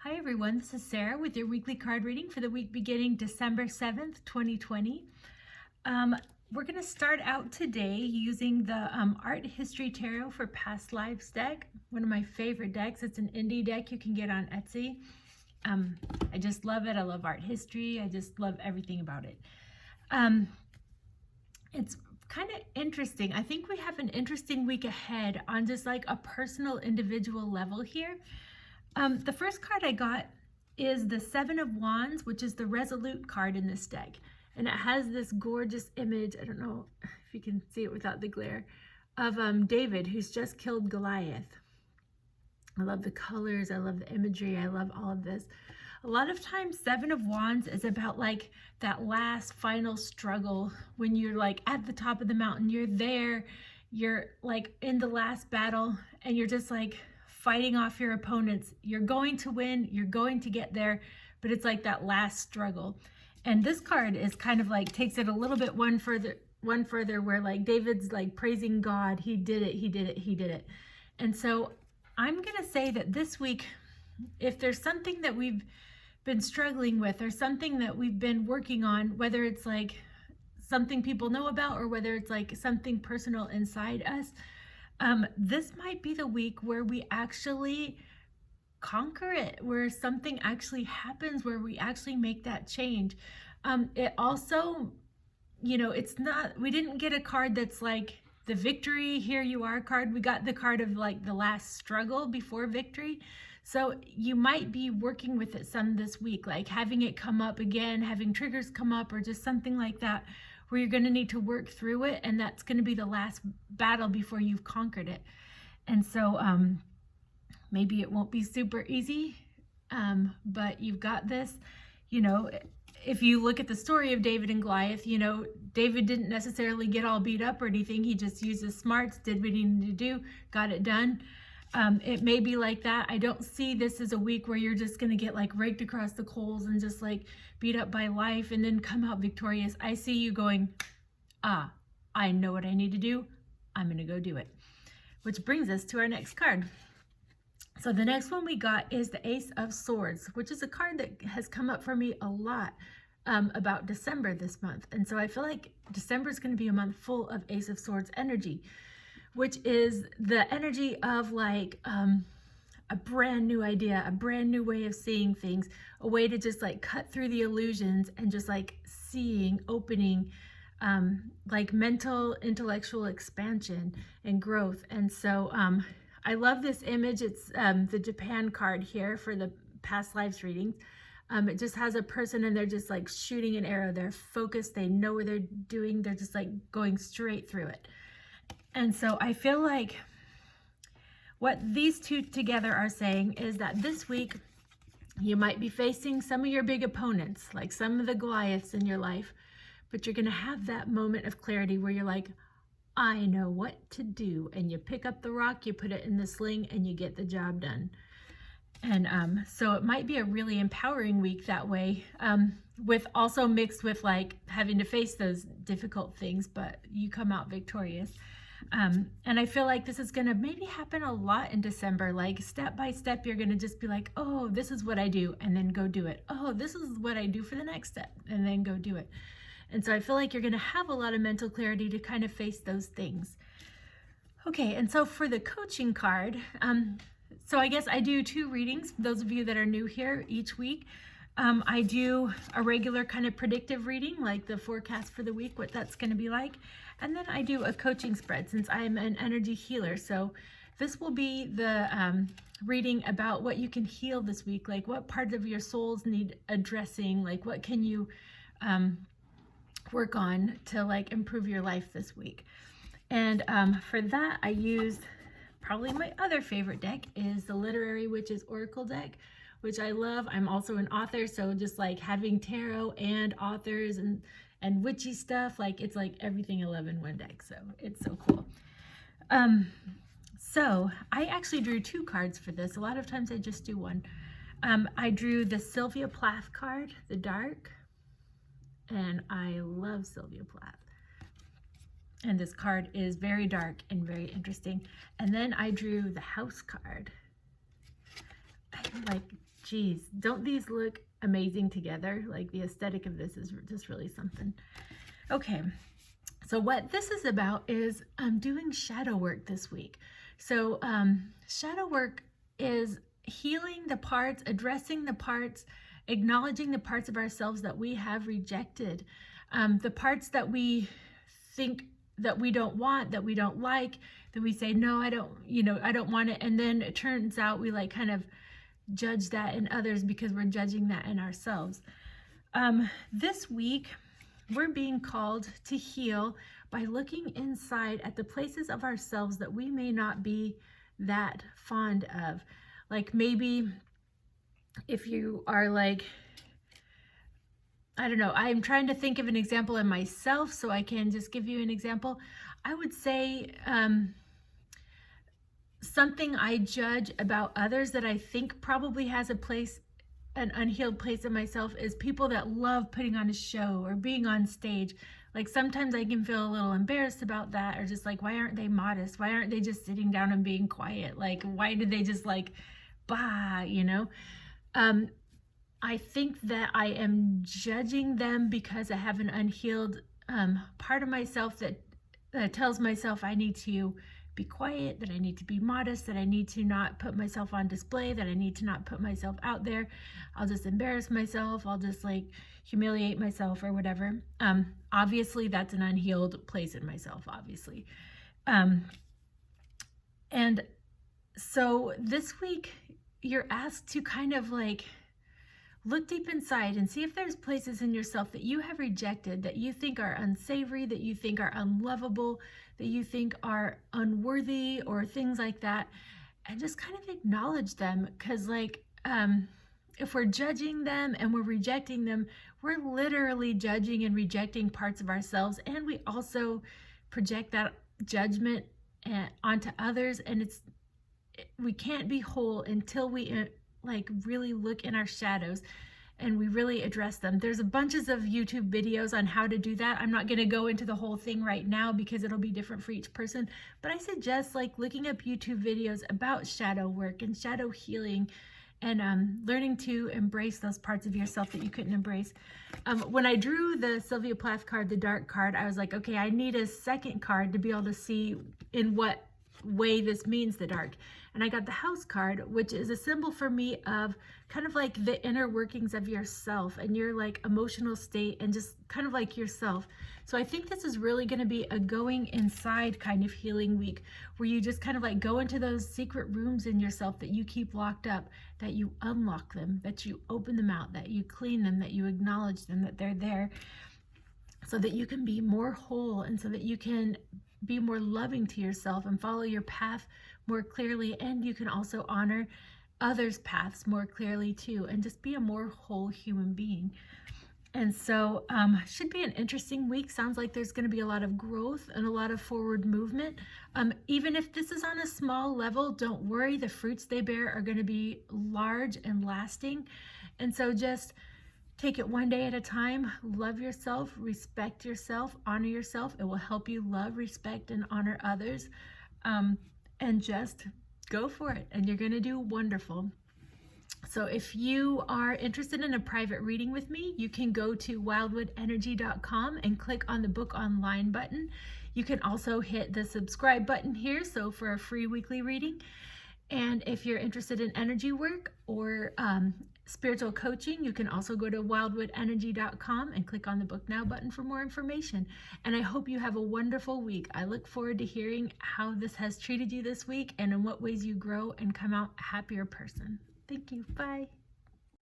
Hi everyone, this is Sarah with your weekly card reading for the week beginning December 7th, 2020. We're going to start out today using the Art History Tarot for Past Lives deck, one of my favorite decks. It's an indie deck you can get on Etsy. I just love it. I love art history. I just love everything about it. It's kind of interesting. I think we have an interesting week ahead on just like a personal individual level here. The first card I got is the Seven of Wands, which is the Resolute card in this deck. And it has this gorgeous image, I don't know if you can see it without the glare, of David, who's just killed Goliath. I love the colors, I love the imagery, I love all of this. A lot of times, Seven of Wands is about like that last final struggle when you're like at the top of the mountain, you're there, you're like in the last battle, and you're just like fighting off your opponents. You're going to win, you're going to get there, but it's like that last struggle. And this card is kind of like takes it a little bit one further where like David's like praising God. He did it, he did it, he did it. And so I'm gonna say that this week, if there's something that we've been struggling with or something that we've been working on, whether it's like something people know about or whether it's like something personal inside us, this might be the week where we actually conquer it, where something actually happens, where we actually make that change. It also, it's not, we didn't get a card that's like the victory, here you are card. We got the card of like the last struggle before victory. So you might be working with it some this week, like having it come up again, having triggers come up or just something like that, where you're going to need to work through it, and that's going to be the last battle before you've conquered it. And so maybe it won't be super easy, but you've got this. If you look at the story of David and Goliath, David didn't necessarily get all beat up or anything. He just used his smarts, did what he needed to do, got it done. It may be like that. I don't see this as a week where you're just going to get like raked across the coals and just like beat up by life and then come out victorious. I see you going, I know what I need to do. I'm going to go do it. Which brings us to our next card. So the next one we got is the Ace of Swords, which is a card that has come up for me a lot about December this month. And so I feel like December is going to be a month full of Ace of Swords energy, which is the energy of like a brand new idea, a brand new way of seeing things, a way to just like cut through the illusions and just like seeing, opening, like mental, intellectual expansion and growth. And so I love this image. It's the Japan card here for the past lives readings. It just has a person and they're just like shooting an arrow. They're focused. They know what they're doing. They're just like going straight through it. And so I feel like what these two together are saying is that this week you might be facing some of your big opponents, like some of the Goliaths in your life, but you're going to have that moment of clarity where you're like, I know what to do. And you pick up the rock, you put it in the sling, and you get the job done. And so it might be a really empowering week that way, with also mixed with like having to face those difficult things, but you come out victorious. And I feel like this is going to maybe happen a lot in December, like step by step, you're going to just be like, oh, this is what I do, and then go do it. Oh, this is what I do for the next step, and then go do it. And so I feel like you're going to have a lot of mental clarity to kind of face those things. Okay, and so for the coaching card, so I guess I do 2 readings, those of you that are new here each week. I do a regular kind of predictive reading, like the forecast for the week, what that's going to be like. And then I do a coaching spread since I'm an energy healer. So this will be the reading about what you can heal this week, like what parts of your souls need addressing, like what can you work on to like improve your life this week. And for that, I used probably my other favorite deck is the Literary Witches Oracle deck, which I love. I'm also an author, so just like having tarot and authors and witchy stuff, like it's like everything I love in one deck. So it's so cool. So I actually drew 2 cards for this. A lot of times I just do one. I drew the Sylvia Plath card, the Dark, and I love Sylvia Plath. And this card is very dark and very interesting. And then I drew the House card. I like geez, don't these look amazing together? Like the aesthetic of this is just really something. Okay, so what this is about is doing shadow work this week. So shadow work is healing the parts, addressing the parts, acknowledging the parts of ourselves that we have rejected, the parts that we think that we don't want, that we don't like, that we say, no, I don't want it. And then it turns out we like kind of judge that in others because we're judging that in ourselves. This week, we're being called to heal by looking inside at the places of ourselves that we may not be that fond of. Like maybe if you are like, I don't know, I'm trying to think of an example in myself so I can just give you an example. I would say something I judge about others that I think probably has a place, an unhealed place in myself, is people that love putting on a show or being on stage. Like sometimes I can feel a little embarrassed about that, or just like, why aren't they modest? Why aren't they just sitting down and being quiet? Like, why do they just like, bah, you know? I think that I am judging them because I have an unhealed part of myself that tells myself I need to be quiet, that I need to be modest, that I need to not put myself on display, that I need to not put myself out there. I'll just embarrass myself. I'll just like humiliate myself or whatever. Obviously, that's an unhealed place in myself, obviously. And so this week, you're asked to kind of like look deep inside and see if there's places in yourself that you have rejected, that you think are unsavory, that you think are unlovable, that you think are unworthy, or things like that, and just kind of acknowledge them. Because like if we're judging them and we're rejecting them, we're literally judging and rejecting parts of ourselves, and we also project that judgment onto others, and we can't be whole until we like really look in our shadows and we really address them. There's a bunches of YouTube videos on how to do that. I'm not going to go into the whole thing right now because it'll be different for each person, but I suggest like looking up YouTube videos about shadow work and shadow healing, and learning to embrace those parts of yourself that you couldn't embrace. When I drew the Sylvia Plath card, the dark card, I was like, okay, I need a second card to be able to see in what way this means the dark. And I got the house card, which is a symbol for me of kind of like the inner workings of yourself and your like emotional state and just kind of like yourself. So I think this is really going to be a going inside kind of healing week, where you just kind of like go into those secret rooms in yourself that you keep locked up, that you unlock them, that you open them out, that you clean them, that you acknowledge them, that they're there, so that you can be more whole and so that you can be more loving to yourself and follow your path more clearly. And you can also honor others' paths more clearly too, and just be a more whole human being. And so should be an interesting week. Sounds like there's going to be a lot of growth and a lot of forward movement. Even if this is on a small level, don't worry, the fruits they bear are going to be large and lasting. And so just take it one day at a time. Love yourself, respect yourself, honor yourself. It will help you love, respect, and honor others. And just go for it, and you're going to do wonderful. So if you are interested in a private reading with me, you can go to wildwoodenergy.com and click on the book online button. You can also hit the subscribe button here, so for a free weekly reading. And if you're interested in energy work or spiritual coaching, you can also go to wildwoodenergy.com and click on the book now button for more information. And I hope you have a wonderful week. I look forward to hearing how this has treated you this week and in what ways you grow and come out a happier person. Thank you. Bye.